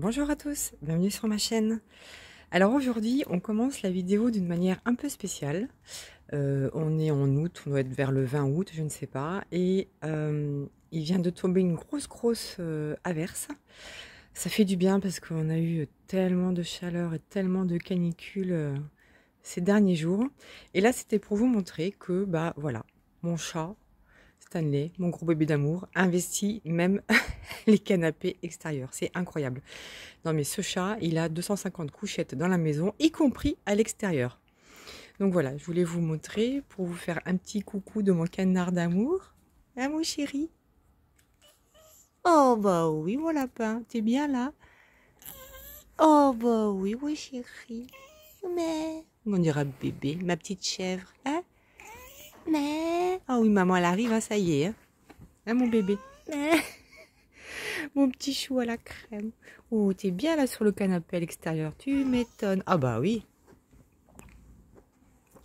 Bonjour à tous, bienvenue sur ma chaîne. Alors aujourd'hui, on commence la vidéo d'une manière un peu spéciale. On est en août, on doit être vers le 20 août, je ne sais pas. Et il vient de tomber une grosse averse. Ça fait du bien parce qu'on a eu tellement de chaleur et tellement de canicule ces derniers jours. Et là, c'était pour vous montrer que, bah voilà, mon chat, Stanley, mon gros bébé d'amour, investit même les canapés extérieurs. C'est incroyable. Non mais ce chat, il a 250 couchettes dans la maison, y compris à l'extérieur. Donc voilà, je voulais vous montrer pour vous faire un petit coucou de mon canard d'amour. Hein mon chéri? Oh bah oui mon lapin, t'es bien là? Oh bah oui mon chéri. Mais on dirait bébé, ma petite chèvre. Hein? Mais oh oui maman elle arrive, hein, ça y est. Hein mon bébé? Mais mon petit chou à la crème. Oh, t'es bien là sur le canapé à l'extérieur. Tu m'étonnes. Ah bah oui.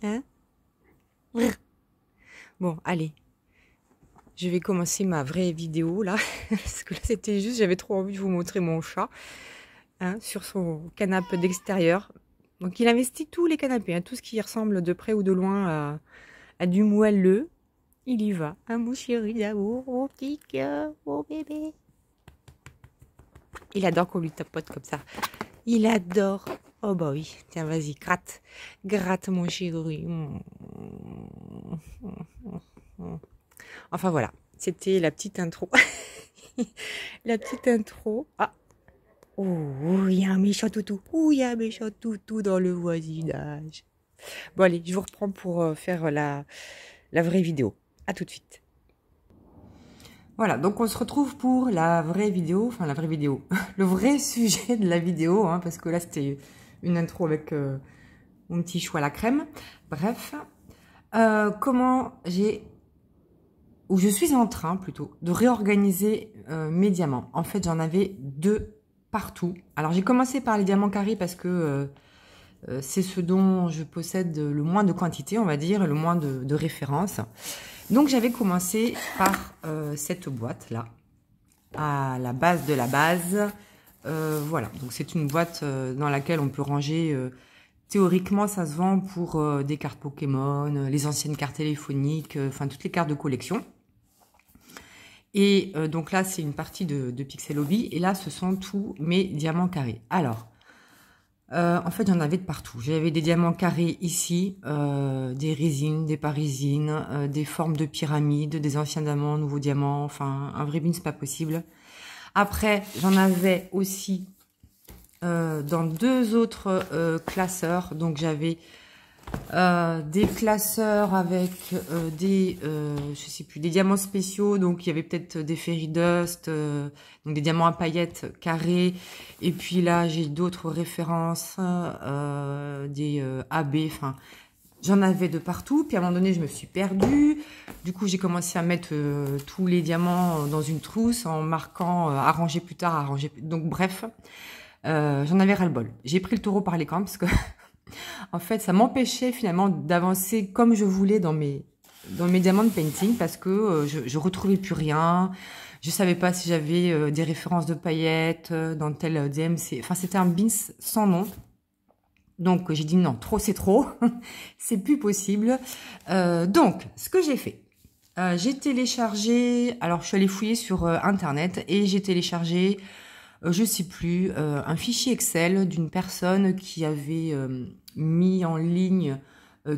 Hein? Bon, allez. Je vais commencer ma vraie vidéo là. Parce que là, c'était juste, j'avais trop envie de vous montrer mon chat. Hein, sur son canapé d'extérieur. Donc, il investit tous les canapés. Hein, tout ce qui ressemble de près ou de loin à du moelleux. Il y va. Hein, mon chéri d'amour, mon petit cœur, mon bébé. Il adore qu'on lui tapote comme ça. Il adore. Oh bah oui, tiens, vas-y, gratte. Gratte, mon chéri. Enfin voilà, c'était la petite intro. La petite intro. Ah, oh, il y a un méchant toutou. Oh, il y a un méchant toutou dans le voisinage. Bon allez, je vous reprends pour faire la vraie vidéo. À tout de suite. Voilà, donc on se retrouve pour la vraie vidéo, enfin la vraie vidéo, le vrai sujet de la vidéo, hein, parce que là c'était une intro avec mon petit chou à la crème. Bref, comment je suis en train plutôt de réorganiser mes diamants. En fait, j'en avais deux partout. Alors j'ai commencé par les diamants carrés parce que c'est ce dont je possède le moins de quantité, on va dire, le moins de références. Donc j'avais commencé par cette boîte là, à la base de la base. Voilà, donc c'est une boîte dans laquelle on peut ranger, théoriquement ça se vend pour des cartes Pokémon, les anciennes cartes téléphoniques, enfin toutes les cartes de collection. Et donc là c'est une partie de Pixel Hobby, et là ce sont tous mes diamants carrés. Alors, en fait, j'en avais de partout. J'avais des diamants carrés ici, des résines, des parésines, des formes de pyramides, des anciens diamants, nouveaux diamants. Enfin, un vrai bin, c'est pas possible. Après, j'en avais aussi dans deux autres classeurs. Donc, j'avais des classeurs avec je sais plus, des diamants spéciaux. Donc, il y avait peut-être des fairy dust, donc des diamants à paillettes carrés. Et puis là, j'ai d'autres références, des AB. Enfin, j'en avais de partout. Puis à un moment donné, je me suis perdue. Du coup, j'ai commencé à mettre tous les diamants dans une trousse en marquant à ranger plus tard, à ranger. Donc bref, j'en avais ras-le-bol. J'ai pris le taureau par les cornes parce que en fait, ça m'empêchait finalement d'avancer comme je voulais dans mes diamants de painting, parce que je retrouvais plus rien. Je savais pas si j'avais des références de paillettes dans tel DMC. Enfin, c'était un bins sans nom. Donc, j'ai dit non, trop c'est trop. C'est plus possible. Donc, ce que j'ai fait, j'ai téléchargé... Alors, je suis allée fouiller sur Internet et j'ai téléchargé... je sais plus, un fichier Excel d'une personne qui avait mis en ligne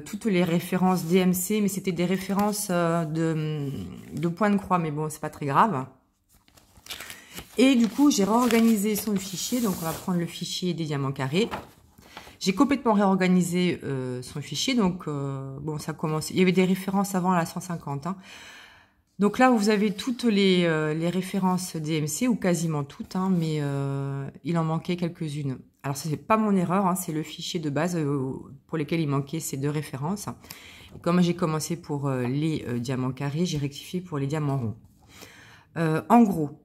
toutes les références DMC, mais c'était des références de points de croix, mais bon, c'est pas très grave. Et du coup, j'ai réorganisé son fichier, donc on va prendre le fichier des diamants carrés. J'ai complètement réorganisé son fichier, donc bon, ça commence. Il y avait des références avant à la 150, hein. Donc là, vous avez toutes les références DMC, ou quasiment toutes, hein, mais il en manquait quelques-unes. Alors, ça, c'est pas mon erreur, hein, c'est le fichier de base pour lequel il manquait ces deux références. Et comme j'ai commencé pour les diamants carrés, j'ai rectifié pour les diamants ronds. En gros,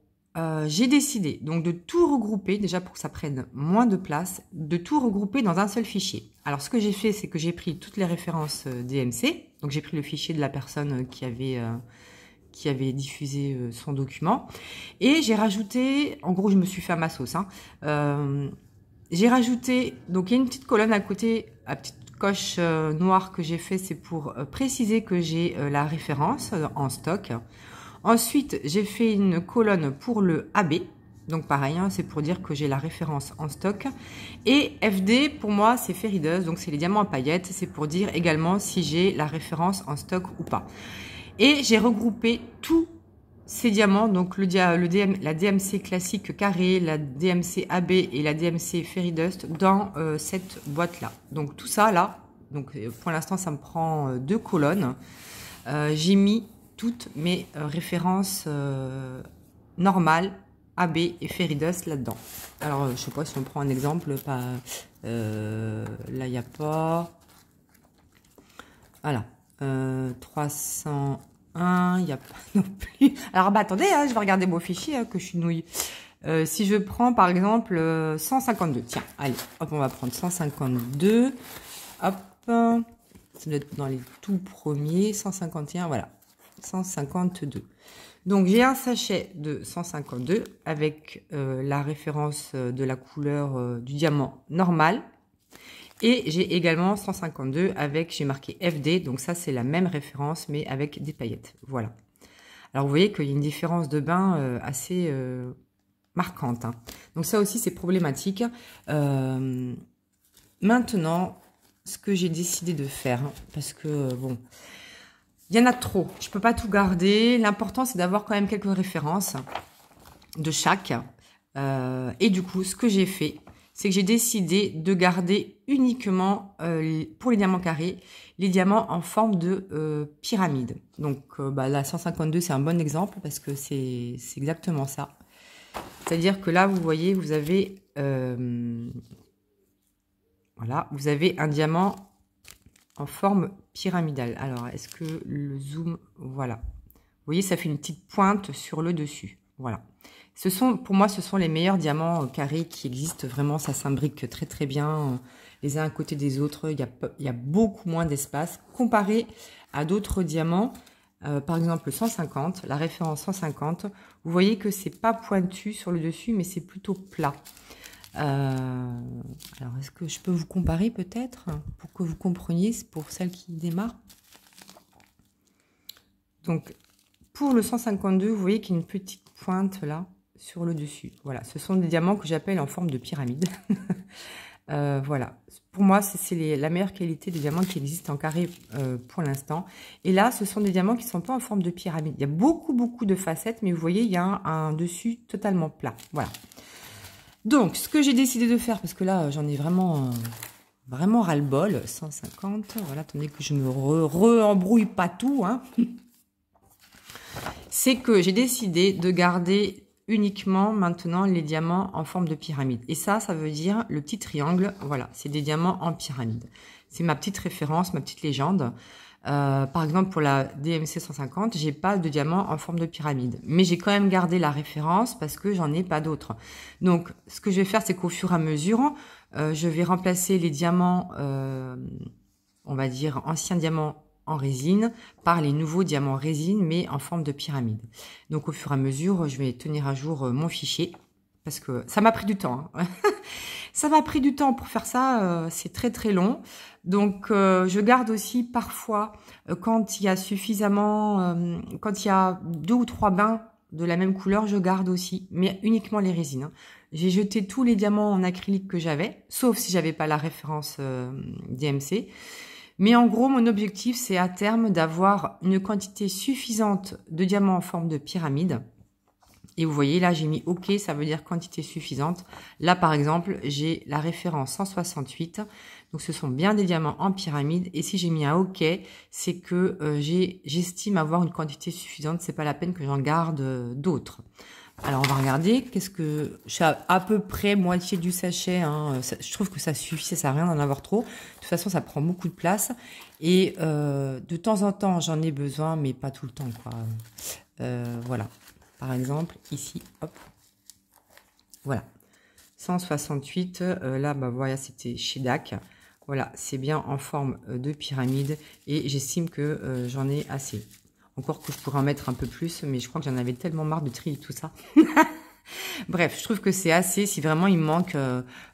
j'ai décidé donc de tout regrouper, déjà pour que ça prenne moins de place, de tout regrouper dans un seul fichier. Alors, ce que j'ai fait, c'est que j'ai pris toutes les références DMC. Donc, j'ai pris le fichier de la personne qui avait... qui avait diffusé son document. Et j'ai rajouté, en gros je me suis fait à ma sauce, hein, j'ai rajouté, donc il y a une petite colonne à côté, la petite coche noire que j'ai fait, c'est pour préciser que j'ai la référence en stock. Ensuite, j'ai fait une colonne pour le AB. Donc pareil, hein, c'est pour dire que j'ai la référence en stock. Et FD, pour moi, c'est Ferrideuse, donc c'est les diamants à paillettes. C'est pour dire également si j'ai la référence en stock ou pas. Et j'ai regroupé tous ces diamants, donc la DMC classique carré, la DMC AB et la DMC Ferridust dans cette boîte-là. Donc tout ça, là, donc pour l'instant, ça me prend 2 colonnes. J'ai mis toutes mes références normales, AB et Ferridust là-dedans. Alors, je sais pas si on prend un exemple, pas, là, il n'y a pas... Voilà, 301, il n'y a pas non plus... Alors, bah, attendez, hein, je vais regarder mon fichier, hein, que je suis nouille. Si je prends, par exemple, 152, tiens, allez, hop, on va prendre 152, hop, ça doit être dans les tout premiers, 151, voilà, 152. Donc, j'ai un sachet de 152 avec la référence de la couleur du diamant normal. Et j'ai également 152 avec, j'ai marqué FD. Donc, ça, c'est la même référence, mais avec des paillettes. Voilà. Alors, vous voyez qu'il y a une différence de bain assez marquante, hein. Donc, ça aussi, c'est problématique. Maintenant, ce que j'ai décidé de faire, hein, parce que, bon... Il y en a trop, je peux pas tout garder. L'important, c'est d'avoir quand même quelques références de chaque. Et du coup, ce que j'ai fait, c'est que j'ai décidé de garder uniquement, pour les diamants carrés, les diamants en forme de pyramide. Donc, bah, la 152, c'est un bon exemple parce que c'est exactement ça. C'est-à-dire que là, vous voyez, vous avez, voilà, vous avez un diamant en forme pyramidale. Alors, est-ce que le zoom... Voilà. Vous voyez, ça fait une petite pointe sur le dessus. Voilà. Pour moi, ce sont les meilleurs diamants carrés qui existent. Vraiment, ça s'imbrique très, très bien les uns à côté des autres. Il y a beaucoup moins d'espace comparé à d'autres diamants. Par exemple, le 150, la référence 150. Vous voyez que c'est pas pointu sur le dessus, mais c'est plutôt plat. Alors, est-ce que je peux vous comparer peut-être pour que vous compreniez, pour celles qui démarrent. Donc, pour le 152, vous voyez qu'il y a une petite pointe là sur le dessus. Voilà, ce sont des diamants que j'appelle en forme de pyramide. Voilà, pour moi, c'est la meilleure qualité des diamants qui existent en carré pour l'instant. Et là, ce sont des diamants qui ne sont pas en forme de pyramide. Il y a beaucoup, beaucoup de facettes, mais vous voyez, il y a un dessus totalement plat. Voilà. Donc, ce que j'ai décidé de faire, parce que là, j'en ai vraiment ras-le-bol, 150, voilà, attendez que je me re-embrouille pas tout, hein. C'est que j'ai décidé de garder uniquement maintenant les diamants en forme de pyramide. Et ça veut dire le petit triangle, voilà, c'est des diamants en pyramide. C'est ma petite référence, ma petite légende. Par exemple, pour la DMC 150, j'ai pas de diamant en forme de pyramide. Mais j'ai quand même gardé la référence parce que j'en ai pas d'autres. Donc, ce que je vais faire, c'est qu'au fur et à mesure, je vais remplacer les diamants, on va dire, anciens diamants en résine par les nouveaux diamants résine, mais en forme de pyramide. Donc, au fur et à mesure, je vais tenir à jour mon fichier parce que ça m'a pris du temps, hein. Ça m'a pris du temps pour faire ça, c'est très très long. Donc, je garde aussi parfois, quand il y a suffisamment, quand il y a 2 ou 3 bains de la même couleur, je garde aussi, mais uniquement les résines, hein. J'ai jeté tous les diamants en acrylique que j'avais, sauf si j'avais pas la référence DMC. Mais en gros, mon objectif, c'est à terme d'avoir une quantité suffisante de diamants en forme de pyramide. Et vous voyez, là, j'ai mis OK, ça veut dire quantité suffisante. Là, par exemple, j'ai la référence 168. Donc, ce sont bien des diamants en pyramide. Et si j'ai mis un OK, c'est que j'estime avoir une quantité suffisante. C'est pas la peine que j'en garde d'autres. Alors, on va regarder. Qu'est-ce que... Je suis à peu près moitié du sachet, hein. Je trouve que ça suffit, ça sert à rien d'en avoir trop. De toute façon, ça prend beaucoup de place. Et de temps en temps, j'en ai besoin, mais pas tout le temps, quoi. Voilà. Par exemple, ici, hop, voilà, 168, là, bah voilà, c'était chez DAC. Voilà, c'est bien en forme de pyramide et j'estime que j'en ai assez. Encore que je pourrais en mettre un peu plus, mais je crois que j'en avais tellement marre de trier tout ça. Bref, je trouve que c'est assez. Si vraiment il manque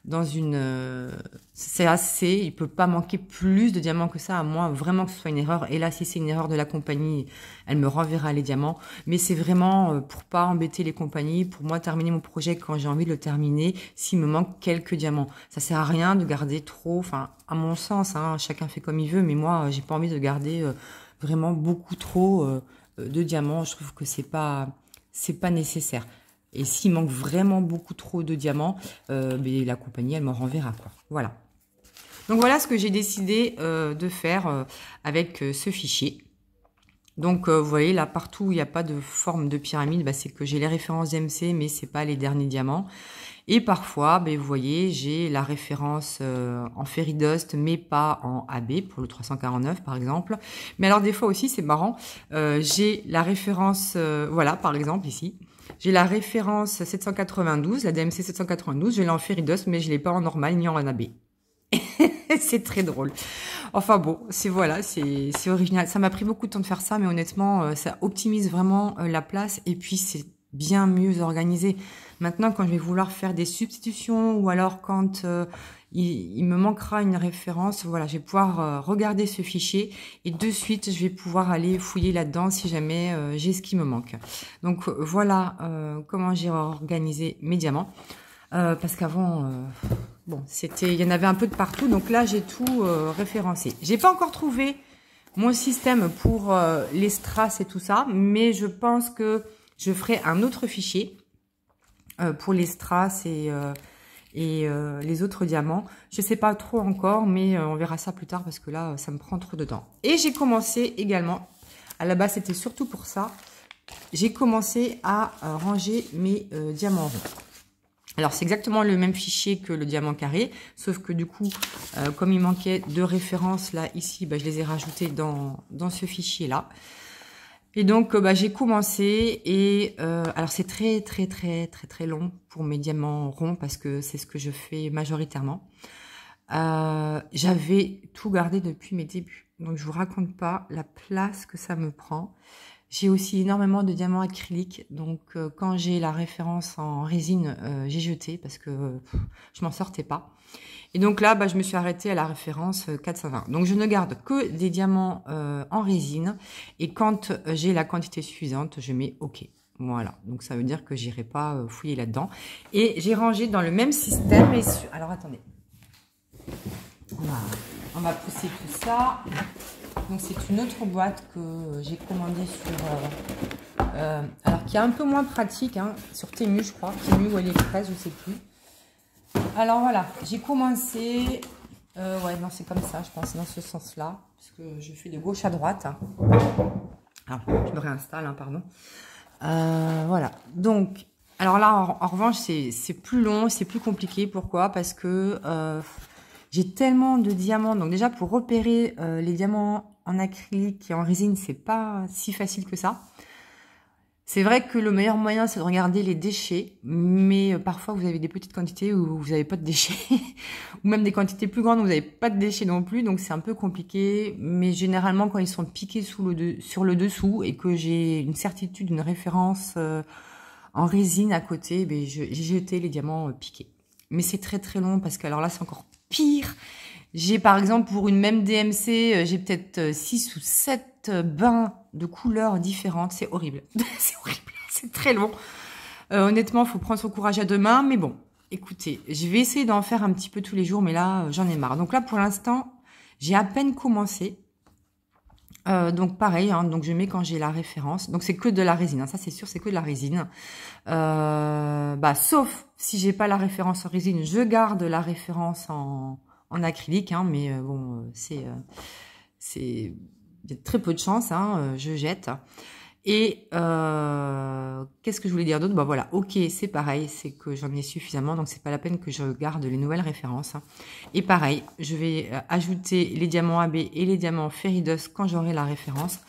dans une... c'est assez. Il peut pas manquer plus de diamants que ça, à moins vraiment que ce soit une erreur. Et là, si c'est une erreur de la compagnie, elle me renverra les diamants. Mais c'est vraiment pour pas embêter les compagnies, pour moi terminer mon projet quand j'ai envie de le terminer, s'il me manque quelques diamants. Ça sert à rien de garder trop, enfin, à mon sens, hein, chacun fait comme il veut, mais moi, j'ai pas envie de garder vraiment beaucoup trop de diamants. Je trouve que c'est pas nécessaire. Et s'il manque vraiment beaucoup trop de diamants, mais la compagnie, elle m'en renverra, quoi. Voilà. Donc, voilà ce que j'ai décidé de faire avec ce fichier. Donc, vous voyez, là, partout où il n'y a pas de forme de pyramide, bah, c'est que j'ai les références DMC, mais c'est pas les derniers diamants. Et parfois, bah, vous voyez, j'ai la référence en Fairy-Dust, mais pas en AB, pour le 349, par exemple. Mais alors, des fois aussi, c'est marrant, j'ai la référence, voilà, par exemple, ici. J'ai la référence 792, la DMC 792, je l'ai en Fairy-Dust, mais je ne l'ai pas en normal ni en AB. C'est très drôle. Enfin bon, voilà, c'est original. Ça m'a pris beaucoup de temps de faire ça, mais honnêtement, ça optimise vraiment la place et puis c'est bien mieux organisé. Maintenant, quand je vais vouloir faire des substitutions ou alors quand il me manquera une référence, voilà, je vais pouvoir regarder ce fichier et de suite, je vais pouvoir aller fouiller là-dedans si jamais j'ai ce qui me manque. Donc voilà comment j'ai organisé mes diamants. Parce qu'avant, bon, il y en avait un peu de partout, donc là j'ai tout référencé. J'ai pas encore trouvé mon système pour les strass et tout ça, mais je pense que je ferai un autre fichier pour les strass et les autres diamants. Je sais pas trop encore, mais on verra ça plus tard parce que là, ça me prend trop de temps. Et j'ai commencé également, à la base c'était surtout pour ça, j'ai commencé à ranger mes diamants ronds. Alors, c'est exactement le même fichier que le diamant carré, sauf que du coup, comme il manquait de références là, ici, bah, je les ai rajoutés dans ce fichier-là. Et donc, j'ai commencé et alors c'est très long pour mes diamants ronds parce que c'est ce que je fais majoritairement. J'avais tout gardé depuis mes débuts, donc je vous raconte pas la place que ça me prend. J'ai aussi énormément de diamants acryliques, donc quand j'ai la référence en résine, j'ai jeté parce que je m'en sortais pas. Et donc là, je me suis arrêtée à la référence 420. Donc je ne garde que des diamants en résine et quand j'ai la quantité suffisante, je mets OK. Voilà, donc ça veut dire que j'irai pas fouiller là-dedans. Et j'ai rangé dans le même système. Alors attendez, on va pousser tout ça. Donc c'est une autre boîte que j'ai commandée sur... alors qui est un peu moins pratique, hein, sur Temu je crois, Temu ou AliExpress, je sais plus. Alors voilà, j'ai commencé... ouais, non c'est comme ça, je pense, dans ce sens-là, parce que je fais de gauche à droite. Alors, je me réinstalle, hein, pardon. Voilà, donc... Alors là, en revanche, c'est plus long, c'est plus compliqué. Pourquoi? Parce que... j'ai tellement de diamants, donc déjà pour repérer les diamants en acrylique et en résine, c'est pas si facile que ça. C'est vrai que le meilleur moyen, c'est de regarder les déchets, mais parfois vous avez des petites quantités où vous n'avez pas de déchets, ou même des quantités plus grandes où vous n'avez pas de déchets non plus, donc c'est un peu compliqué. Mais généralement, quand ils sont piqués sur le dessous et que j'ai une certitude, une référence en résine à côté, j'ai jeté les diamants piqués. Mais c'est très long parce que alors là, c'est encore pire. J'ai par exemple pour une même DMC, j'ai peut-être 6 ou 7 bains de couleurs différentes. C'est horrible. C'est horrible. C'est très long. Honnêtement, il faut prendre son courage à deux mains. Mais bon, écoutez, je vais essayer d'en faire un petit peu tous les jours. Mais là, j'en ai marre. Donc là, pour l'instant, j'ai à peine commencé. Donc pareil, hein, donc je mets quand j'ai la référence. Donc c'est que de la résine. Hein, ça, c'est sûr, c'est que de la résine. Sauf si j'ai pas la référence en résine, je garde la référence en acrylique, hein, mais bon, il y a très peu de chance, hein, je jette. Et qu'est-ce que je voulais dire d'autre? Voilà, OK, c'est pareil, c'est que j'en ai suffisamment, donc c'est pas la peine que je garde les nouvelles références. Et pareil, je vais ajouter les diamants AB et les diamants Fairy-Dust quand j'aurai la référence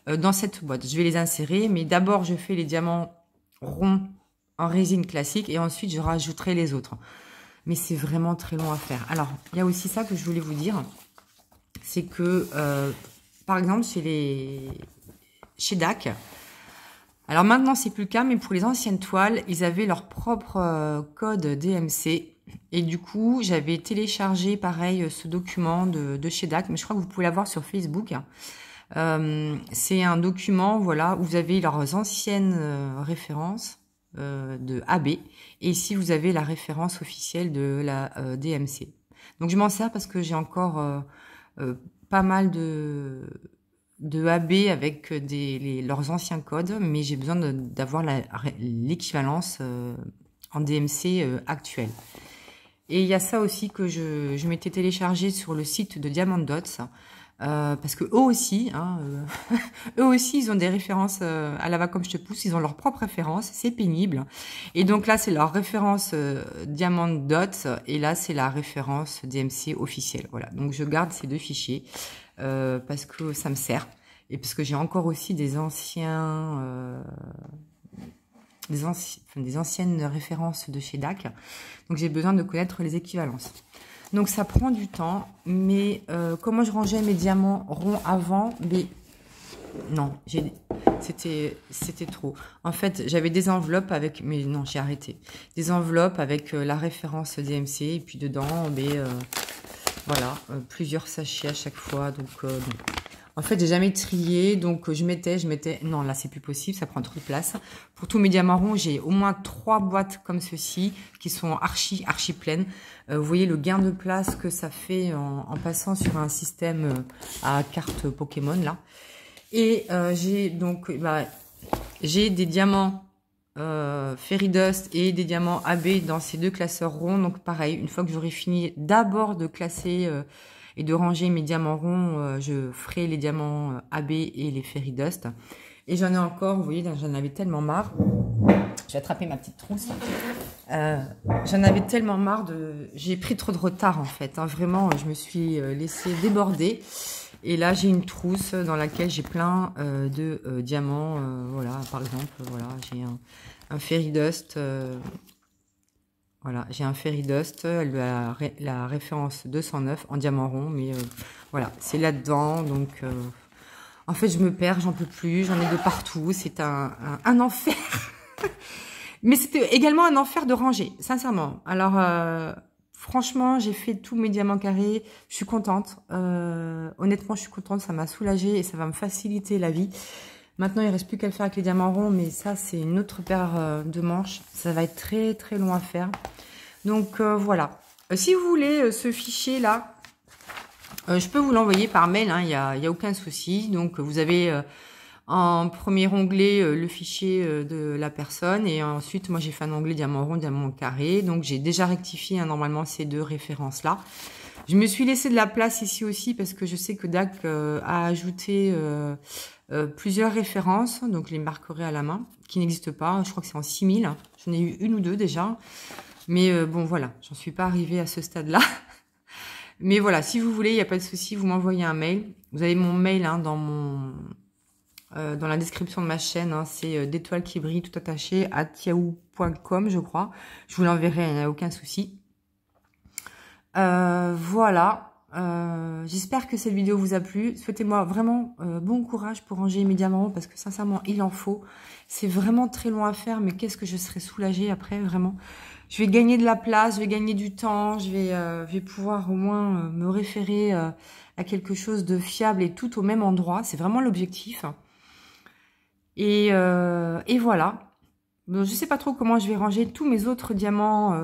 dans cette boîte. Je vais les insérer, mais d'abord je fais les diamants ronds en résine classique et ensuite je rajouterai les autres. Mais c'est vraiment très long à faire. Alors, il y a aussi ça que je voulais vous dire. C'est que, par exemple, chez chez DAC. Alors maintenant, c'est plus le cas, mais pour les anciennes toiles, ils avaient leur propre code DMC. Et du coup, j'avais téléchargé, pareil, ce document de chez DAC, mais je crois que vous pouvez l'avoir sur Facebook. C'est un document, voilà, où vous avez leurs anciennes références de AB. Et ici, vous avez la référence officielle de la DMC. Donc, je m'en sers parce que j'ai encore pas mal de AB avec leurs anciens codes, mais j'ai besoin d'avoir l'équivalence en DMC actuelle. Et il y a ça aussi que je m'étais téléchargé sur le site de Diamond Dots, parce que eux aussi, eux aussi, ils ont des références à la va comme je te pousse, ils ont leurs propres références, c'est pénible. Et donc là, c'est leur référence Diamond Dots, et là, c'est la référence DMC officielle. Voilà, donc je garde ces deux fichiers parce que ça me sert, et parce que j'ai encore aussi des anciennes références de chez DAC, donc j'ai besoin de connaître les équivalences. Donc ça prend du temps, mais comment je rangeais mes diamants ronds avant, mais non, c'était trop. En fait, j'avais des enveloppes avec, mais non, j'ai arrêté. Des enveloppes avec la référence DMC, et puis dedans, voilà, plusieurs sachets à chaque fois, donc non. En fait, j'ai jamais trié, donc je mettais... Non, là, c'est plus possible, ça prend trop de place. Pour tous mes diamants ronds, j'ai au moins 3 boîtes comme ceci, qui sont archi pleines. Vous voyez le gain de place que ça fait en passant sur un système à carte Pokémon, là. Et j'ai donc... j'ai des diamants Fairy Dust et des diamants AB dans ces deux classeurs ronds. Donc, pareil, une fois que j'aurai fini d'abord de classer... et de ranger mes diamants ronds, je ferai les diamants AB et les Fairy Dust. Et j'en ai encore, vous voyez, j'en avais tellement marre. J'ai attrapé ma petite trousse. J'en avais tellement marre j'ai pris trop de retard en fait. Vraiment, je me suis laissée déborder. Et là, j'ai une trousse dans laquelle j'ai plein de diamants. Voilà, par exemple, voilà, j'ai un Fairy Dust. Voilà, j'ai un Fairy Dust, elle a la référence 209 en diamant rond, mais voilà, c'est là-dedans, donc en fait je me perds, j'en peux plus, j'en ai de partout, c'est un enfer. Mais c'était également un enfer de ranger, sincèrement. Alors franchement, j'ai fait tous mes diamants carrés, je suis contente, honnêtement je suis contente, ça m'a soulagée et ça va me faciliter la vie. Maintenant, il ne reste plus qu'à le faire avec les diamants ronds, mais ça, c'est une autre paire de manches. Ça va être très, très long à faire. Donc, voilà. Si vous voulez ce fichier-là, je peux vous l'envoyer par mail, il n'y a aucun souci. Donc, vous avez en premier onglet le fichier de la personne. Et ensuite, moi, j'ai fait un onglet diamant rond, diamant carré. Donc, j'ai déjà rectifié normalement ces deux références-là. Je me suis laissé de la place ici aussi parce que je sais que DAC a ajouté... plusieurs références, donc je les marquerai à la main, qui n'existent pas. Je crois que c'est en 6000. J'en ai eu une ou deux déjà. Mais bon, voilà, j'en suis pas arrivée à ce stade-là. Mais voilà, si vous voulez, il n'y a pas de souci, vous m'envoyez un mail. Vous avez mon mail dans la description de ma chaîne. C'est d'étoiles qui brillent tout attaché @yahoo.com, je crois. Je vous l'enverrai, il n'y a aucun souci. Voilà. J'espère que cette vidéo vous a plu. Souhaitez-moi vraiment bon courage pour ranger mes diamants ronds parce que sincèrement il en faut. C'est vraiment très long à faire, mais qu'est-ce que je serai soulagée après, vraiment. Je vais gagner de la place, je vais gagner du temps, je vais pouvoir au moins me référer à quelque chose de fiable et tout au même endroit. C'est vraiment l'objectif. Et voilà. Bon, je sais pas trop comment je vais ranger tous mes autres diamants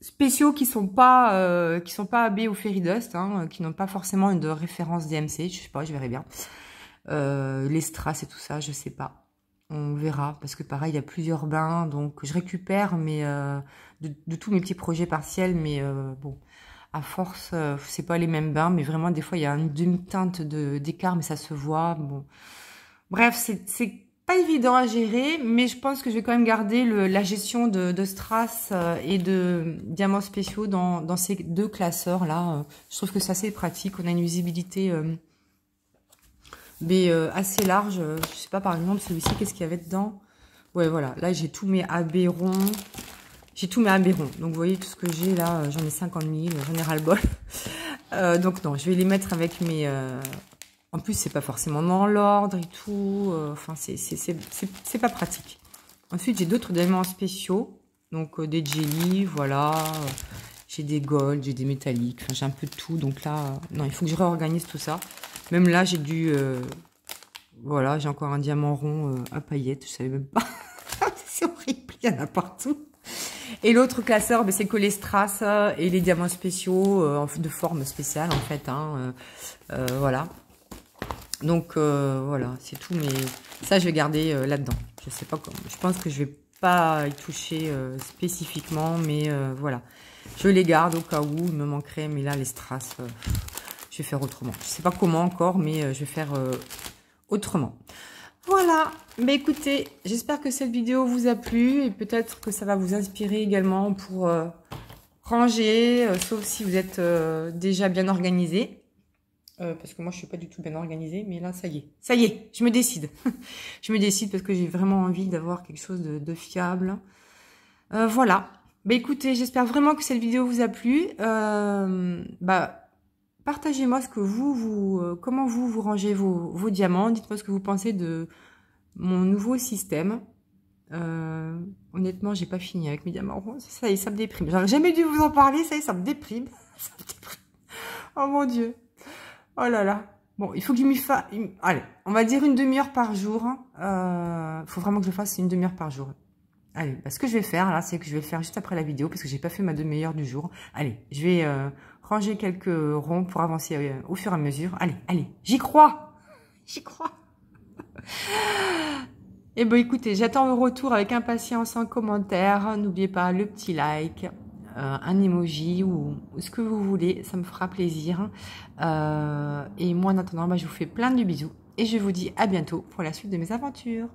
spéciaux qui sont pas AB ou Fairy Dust, qui n'ont pas forcément une référence DMC, je sais pas, je verrai bien. Les strass et tout ça, je sais pas. On verra, parce que pareil, il y a plusieurs bains, donc je récupère mais de tous mes petits projets partiels, mais bon, à force, c'est pas les mêmes bains, mais vraiment, des fois, il y a une demi-teinte d'écart, mais ça se voit, bon. Bref, c'est pas évident à gérer, mais je pense que je vais quand même garder la gestion de strass et de diamants spéciaux dans ces deux classeurs-là. Je trouve que c'est assez pratique, on a une visibilité assez large. Je sais pas, par exemple, celui-ci, qu'est-ce qu'il y avait dedans? Ouais, voilà, là j'ai tous mes AB ronds. J'ai tous mes AB ronds. Donc vous voyez tout ce que j'ai là, j'en ai 50 000, j'en ai ras-le-bol. Donc non, je vais les mettre avec mes... En plus, c'est pas forcément dans l'ordre et tout. Enfin, c'est pas pratique. Ensuite, j'ai d'autres diamants spéciaux. Donc, des jelly, voilà. J'ai des gold, j'ai des métalliques. Enfin, j'ai un peu de tout. Donc là, non, il faut que je réorganise tout ça. Même là, j'ai dû... voilà, j'ai encore un diamant rond à paillettes. Je savais même pas. C'est horrible, il y en a partout. Et l'autre classeur, ben, c'est que les strass et les diamants spéciaux de forme spéciale, en fait. Hein, voilà. Donc, voilà, c'est tout. Mais ça, je vais garder là-dedans. Je sais pas comment. Je pense que je vais pas y toucher spécifiquement. Mais voilà. Je les garde au cas où il me manquerait. Mais là, les strass, je vais faire autrement. Je sais pas comment encore, mais je vais faire autrement. Voilà, mais écoutez, j'espère que cette vidéo vous a plu et peut-être que ça va vous inspirer également pour ranger, sauf si vous êtes déjà bien organisé. Parce que moi, je suis pas du tout bien organisée, mais là, ça y est, je me décide. Je me décide parce que j'ai vraiment envie d'avoir quelque chose de fiable. Voilà, bah écoutez, j'espère vraiment que cette vidéo vous a plu. Partagez-moi ce que comment vous rangez vos diamants. Dites-moi ce que vous pensez de mon nouveau système. Honnêtement, j'ai pas fini avec mes diamants ronds. Ça y est, ça me déprime. J'aurais jamais dû vous en parler. Ça y est, ça me déprime. Ça me déprime. Oh mon Dieu. Oh là là. Bon, il faut que je m'y fasse... Allez, on va dire une demi-heure par jour. Faut vraiment que je fasse une demi-heure par jour. Allez, ce que je vais faire, là, c'est que je vais le faire juste après la vidéo, parce que j'ai pas fait ma demi-heure du jour. Allez, je vais ranger quelques ronds pour avancer au fur et à mesure. Allez, j'y crois. J'y crois. Et bon, écoutez, j'attends vos retours avec impatience en commentaire. N'oubliez pas le petit like, un emoji ou ce que vous voulez. Ça me fera plaisir. Et moi, en attendant, je vous fais plein de bisous. Et je vous dis à bientôt pour la suite de mes aventures.